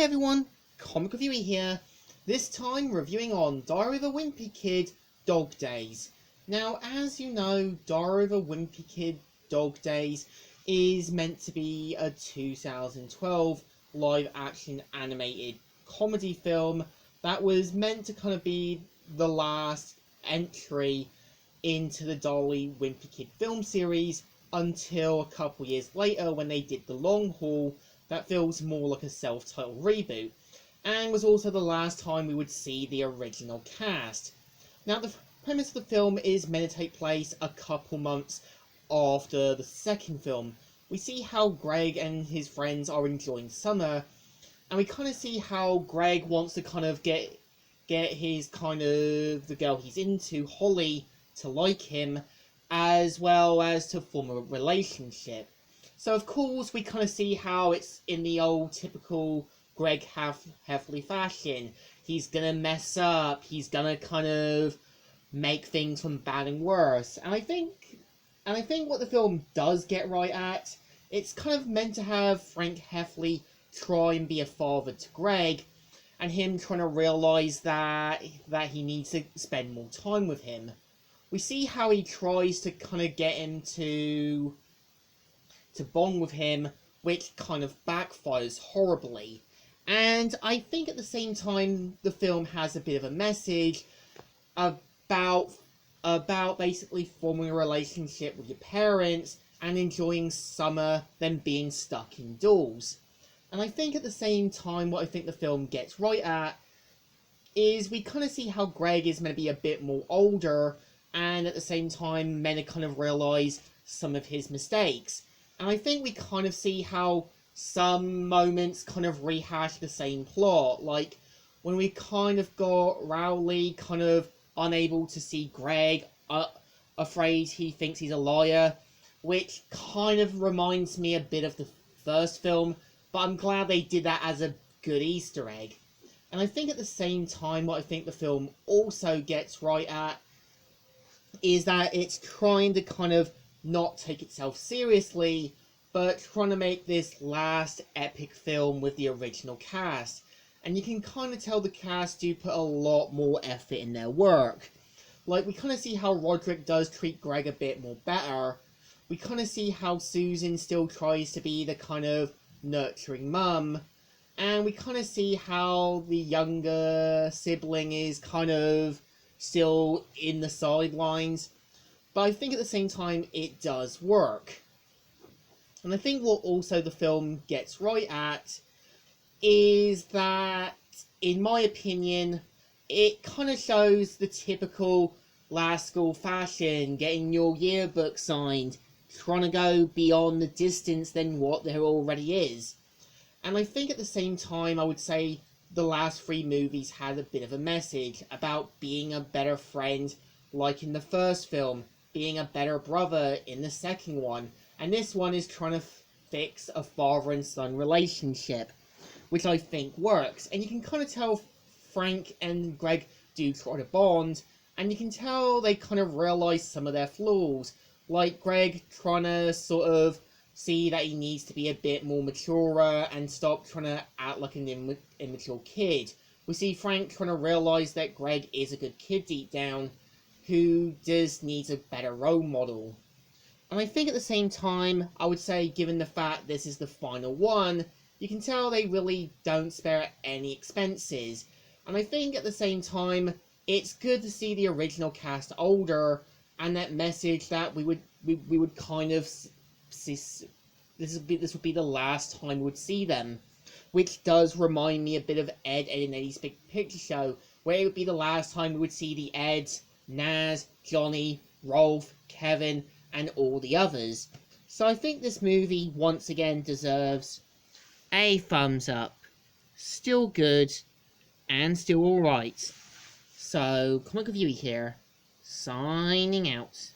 everyone, Comic Reviewer here, this time reviewing on Diary of a Wimpy Kid, Dog Days. Now, as you know, Diary of a Wimpy Kid, Dog Days is meant to be a 2012 live-action animated comedy film that was meant to kind of be the last entry into the Dolly Wimpy Kid film series until a couple years later when they did The Long Haul. That feels more like a self-titled reboot, and was also the last time we would see the original cast. Now, the premise of the film is meant to take place a couple months after the second film. We see how Greg and his friends are enjoying summer, and we kind of see how Greg wants to kind of get his the girl he's into, Holly, to like him, as well as to form a relationship. So, of course, we kind of see how it's in the old typical Greg Heffley fashion. He's gonna mess up, he's gonna kind of make things from bad and worse. And I think what the film does get right at, it's kind of meant to have Frank Heffley try and be a father to Greg, and him trying to realise that he needs to spend more time with him. We see how he tries to kind of get him to bond with him, which kind of backfires horribly. And I think at the same time the film has a bit of a message about basically forming a relationship with your parents and enjoying summer than being stuck indoors. And I think at the same time what I think the film gets right at is we kind of see how Greg is meant to be a bit more older, and at the same time meant to kind of realise some of his mistakes. And I think we kind of see how some moments kind of rehash the same plot, like when we kind of got Rowley kind of unable to see Greg, afraid he thinks he's a liar, which kind of reminds me a bit of the first film, but I'm glad they did that as a good Easter egg. And I think at the same time what I think the film also gets right at is that it's trying to kind of not take itself seriously, but trying to make this last epic film with the original cast. And you can kind of tell the cast do put a lot more effort in their work. Like, we kind of see how Roderick does treat Greg a bit more better. We kind of see how Susan still tries to be the kind of nurturing mum. And we kind of see how the younger sibling is kind of still in the sidelines. But I think at the same time it does work. And I think what also the film gets right at is that, in my opinion, it kind of shows the typical last school fashion, getting your yearbook signed, trying to go beyond the distance than what there already is. And I think at the same time I would say the last three movies had a bit of a message about being a better friend, like in the first film, being a better brother in the second one, and this one is trying to fix a father and son relationship, which I think works. And you can kind of tell Frank and Greg do try to bond, and you can tell they kind of realise some of their flaws, like Greg trying to sort of see that he needs to be a bit more mature and stop trying to act like an immature kid. We see Frank trying to realise that Greg is a good kid deep down, who just needs a better role model. And I think at the same time, I would say, given the fact this is the final one, you can tell they really don't spare any expenses. And I think at the same time, it's good to see the original cast older, and that message that we would kind of see, this would be the last time we would see them, which does remind me a bit of Ed and Eddie's Big Picture Show, where it would be the last time we would see the Eds, Naz, Johnny, Rolf, Kevin, and all the others. So I think this movie once again deserves a thumbs up. Still good, and still alright. So, Comic Reviewer here, signing out.